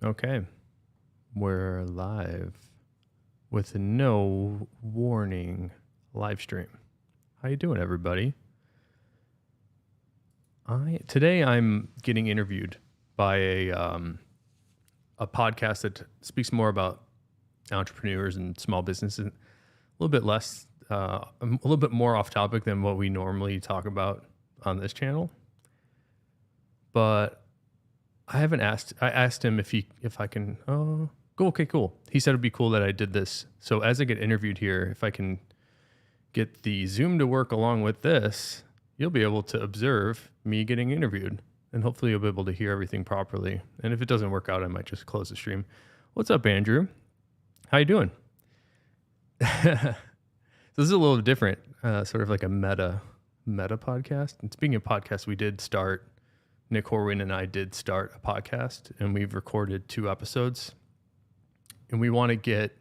Okay, we're live with no warning live stream. How you doing, everybody? Today I'm getting interviewed by a podcast that speaks more about entrepreneurs and small businesses. A little bit less, a little bit more off topic than what we normally talk about on this channel. But I haven't asked. I asked him if I can. Oh, okay, cool. He said it'd be cool that I did this. So as I get interviewed here, if I can get the Zoom to work along with this, you'll be able to observe me getting interviewed, and hopefully you'll be able to hear everything properly. And if it doesn't work out, I might just close the stream. What's up, Andrew? How you doing? This is a little different, sort of like a meta podcast. And speaking of podcasts, we did start. Nick Horwin and I did start a podcast, and we've recorded 2 episodes, and we want to get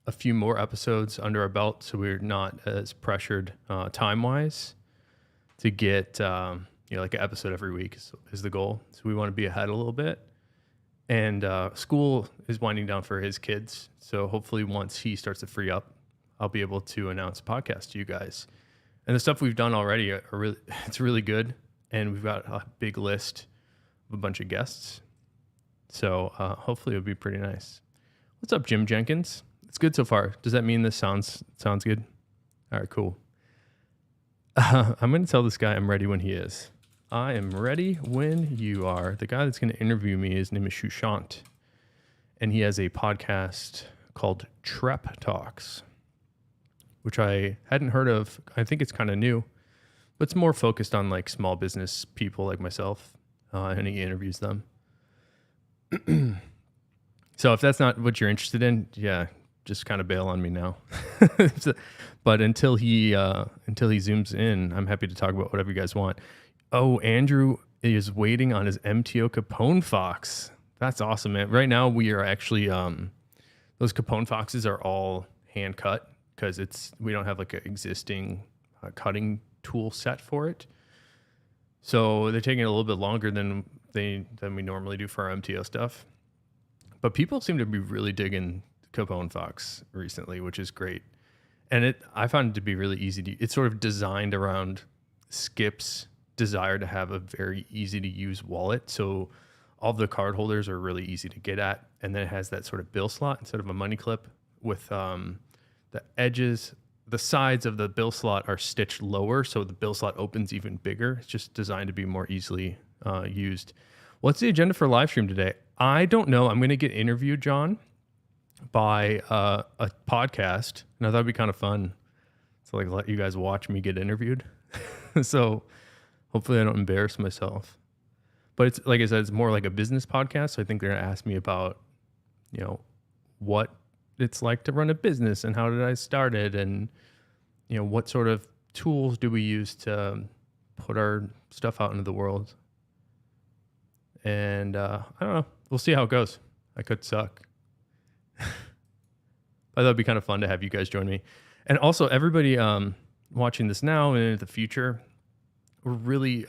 a few more episodes under our belt so we're not as pressured time-wise to get like an episode every week is the goal. So we want to be ahead a little bit. And school is winding down for his kids, so hopefully once he starts to free up, I'll be able to announce a podcast to you guys. And the stuff we've done already it's really good. And we've got a big list of a bunch of guests. So hopefully it'll be pretty nice. What's up, Jim Jenkins? It's good so far. Does that mean this sounds good? All right, cool. I'm going to tell this guy I'm ready when he is. I am ready when you are. The guy that's going to interview me, his name is Shushant. And he has a podcast called Trep Talks, which I hadn't heard of. I think it's kind of new. But it's more focused on like small business people like myself, and he interviews them. So if that's not what you're interested in, yeah, just kind of bail on me now. But until he zooms in, I'm happy to talk about whatever you guys want. Oh, Andrew is waiting on his MTO Capone Fox. That's awesome, man. Right now we are actually those Capone Foxes are all hand cut because we don't have like an existing cutting tool set for it, so they're taking a little bit longer than we normally do for our MTO stuff. But people seem to be really digging Capone Fox recently, which is great. And I found it to be really easy to. It's sort of designed around Skip's desire to have a very easy to use wallet, so all the card holders are really easy to get at, and then it has that sort of bill slot instead of a money clip with the edges. The sides of the bill slot are stitched lower, so the bill slot opens even bigger. It's just designed to be more easily used. What's the agenda for live stream today? I don't know. I'm going to get interviewed, John, by a podcast, and I thought it'd be kind of fun to like let you guys watch me get interviewed. So hopefully I don't embarrass myself. But it's like I said, it's more like a business podcast. So I think they're going to ask me about, what it's like to run a business and how did I start it, and what sort of tools do we use to put our stuff out into the world. And I don't know, we'll see how it goes. I could suck. But that'd be kind of fun to have you guys join me. And also everybody watching this now and in the future, we're really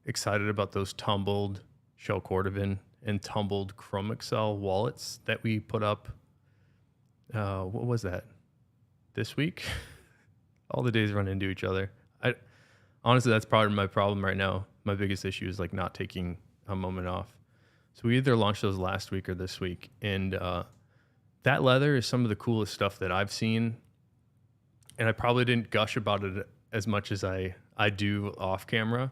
excited about those Tumbled Shell Cordovan and Tumbled Chrome Excel wallets that we put up. What was that? This week? All the days run into each other. Honestly, that's probably my problem right now. My biggest issue is like not taking a moment off. So we either launched those last week or this week. And that leather is some of the coolest stuff that I've seen. And I probably didn't gush about it as much as I do off camera.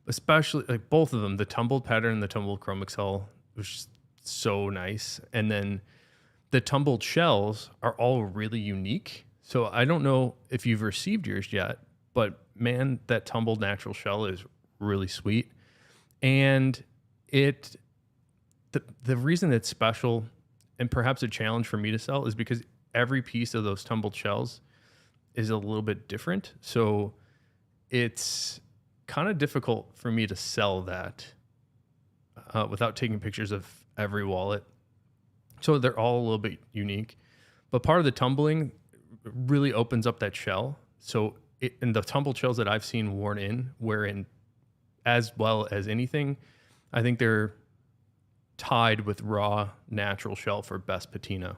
Especially like both of them, the Tumbled pattern and the Tumbled Chrome Excel was just so nice. And then the Tumbled shells are all really unique. So I don't know if you've received yours yet, but man, that Tumbled natural shell is really sweet. And the reason it's special and perhaps a challenge for me to sell is because every piece of those Tumbled shells is a little bit different. So it's kind of difficult for me to sell that without taking pictures of every wallet. So they're all a little bit unique, but part of the tumbling really opens up that shell. So in the tumbled shells that I've seen wear in as well as anything, I think they're tied with raw natural shell for best patina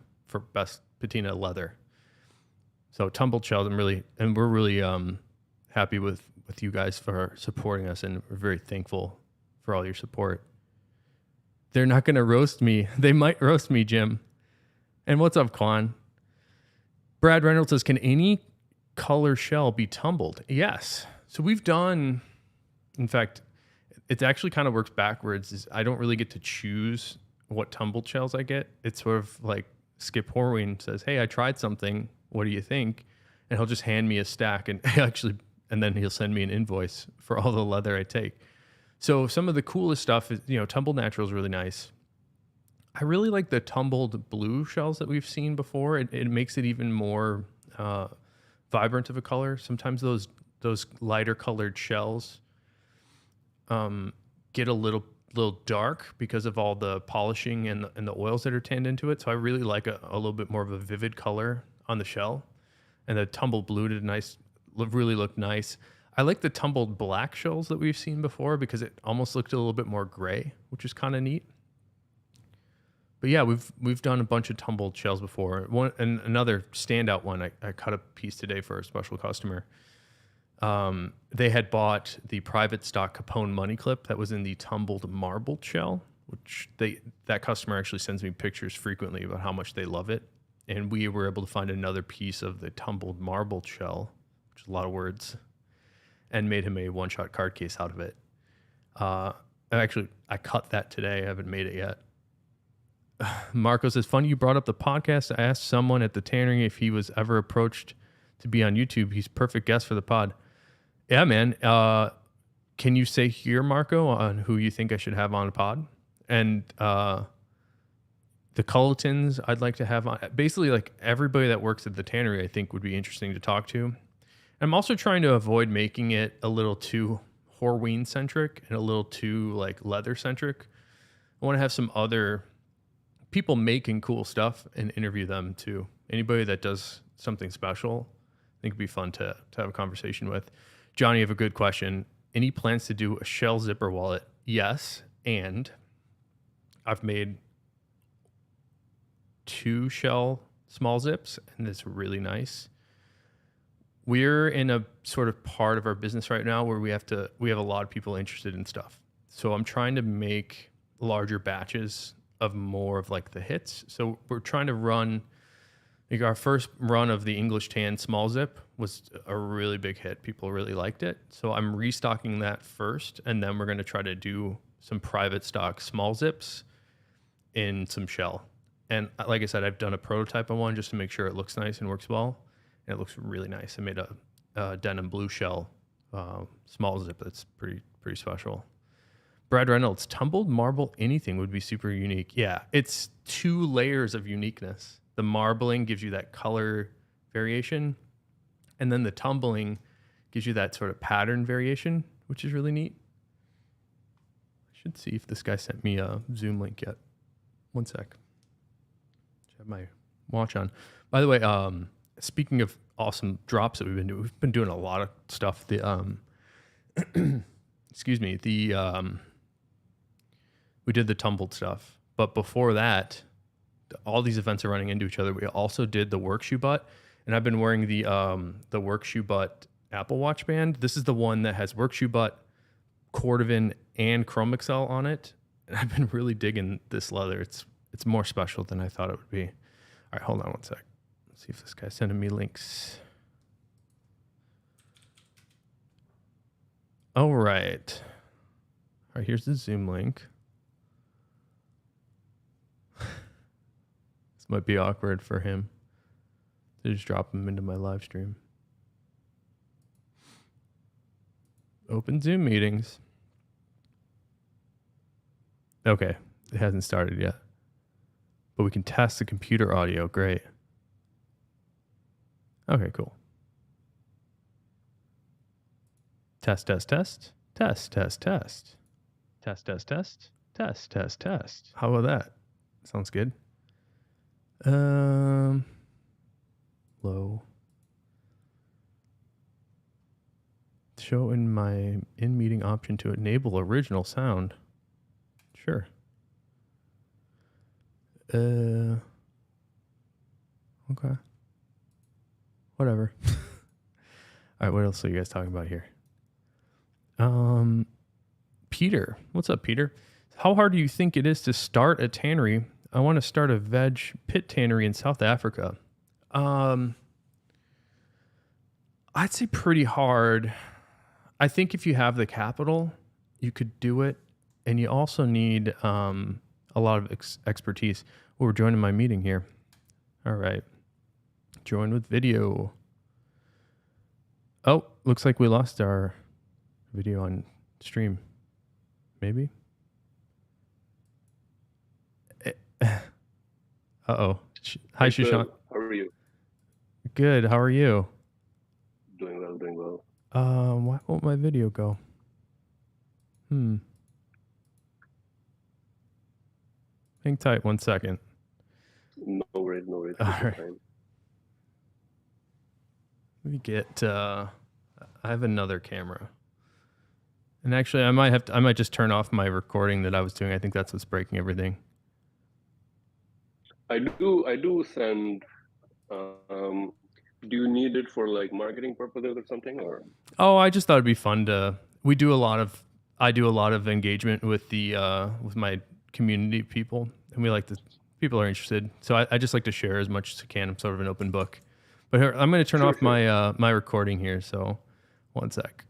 leather. So tumbled shells, we're really happy with you guys for supporting us, and we're very thankful for all your support. They're not going to roast me. They might roast me, Jim. And what's up, Quan? Brad Reynolds says, can any color shell be tumbled? Yes. So we've done, in fact, it actually kind of works backwards. Is I don't really get to choose what tumbled shells I get. It's sort of like Skip Horween says, hey, I tried something. What do you think? And he'll just hand me a stack and then he'll send me an invoice for all the leather I take. So some of the coolest stuff is, tumbled natural is really nice. I really like the tumbled blue shells that we've seen before. It makes it even more vibrant of a color. Sometimes those lighter colored shells get a little dark because of all the polishing and the oils that are tanned into it. So I really like a little bit more of a vivid color on the shell. And the tumbled blue really looked nice. I like the tumbled black shells that we've seen before because it almost looked a little bit more gray, which is kind of neat. But yeah, we've done a bunch of tumbled shells before. And another standout one, I cut a piece today for a special customer. They had bought the private stock Capone money clip that was in the tumbled marbled shell, which that customer actually sends me pictures frequently about how much they love it. And we were able to find another piece of the tumbled marbled shell, which is a lot of words, and made him a one-shot card case out of it. I cut that today. I haven't made it yet. Marco says, funny you brought up the podcast. I asked someone at the tannery if he was ever approached to be on YouTube. He's perfect guest for the pod. Yeah, man. Can you say here, Marco, on who you think I should have on a pod? And the Culletons I'd like to have on. Basically, like everybody that works at the tannery, I think would be interesting to talk to. I'm also trying to avoid making it a little too Horween centric and a little too like leather centric. I want to have some other people making cool stuff and interview them too. Anybody that does something special, I think it'd be fun to have a conversation with. Johnny, you have a good question. Any plans to do a shell zipper wallet? Yes. And I've made 2 shell small zips, and it's really nice. We're in a sort of part of our business right now where we have a lot of people interested in stuff. So I'm trying to make larger batches of more of like the hits. So we're trying to run, like our first run of the English tan small zip was a really big hit. People really liked it. So I'm restocking that first, and then we're going to try to do some private stock small zips in some shell. And like I said, I've done a prototype on one just to make sure it looks nice and works well. And it looks really nice. I made a denim blue shell small zip that's pretty special. Brad Reynolds, tumbled marble anything would be super unique. Yeah, it's 2 layers of uniqueness. The marbling gives you that color variation, and then the tumbling gives you that sort of pattern variation, which is really neat. I should see if this guy sent me a Zoom link yet. One sec. I have my watch on. By the way, speaking of awesome drops that we've been doing a lot of stuff. Excuse me. We did the tumbled stuff, but before that, all these events are running into each other. We also did the work shoe butt, and I've been wearing the work shoe butt Apple Watch band. This is the one that has work shoe butt, cordovan, and chrome excel on it. And I've been really digging this leather. It's more special than I thought it would be. All right, hold on one sec. Let's see if this guy's sending me links. All right. All right, here's the Zoom link. This might be awkward for him to just drop him into my live stream. Open Zoom meetings. Okay, it hasn't started yet. But we can test the computer audio. Great. Okay, cool. Test, test, test. Test, test, test. Test, test, test. Test, test, test. How about that? Sounds good. Low. Show in my in-meeting option to enable original sound. Sure. Okay. Whatever. All right, what else are you guys talking about here? Peter. What's up, Peter? How hard do you think it is to start a tannery? I want to start a veg pit tannery in South Africa. I'd say pretty hard. I think if you have the capital, you could do it. And you also need a lot of expertise. Oh, we're joining my meeting here. All right. Join with video. Oh, looks like we lost our video on stream. Maybe? Uh-oh. Hi, Shushan. How are you? Good. How are you? Doing well, doing well. Why won't my video go? Hang tight 1 second. No worries, no worries. All right. Let me get, I have another camera. And actually, I might just turn off my recording that I was doing. I think that's what's breaking everything. I do send, do you need it for like marketing purposes or something, or? Oh, I just thought it'd be fun to, I do a lot of engagement with with my community people, and people are interested. So I just like to share as much as I can. I'm sort of an open book. But here, I'm going to turn off my my recording here. So 1 sec.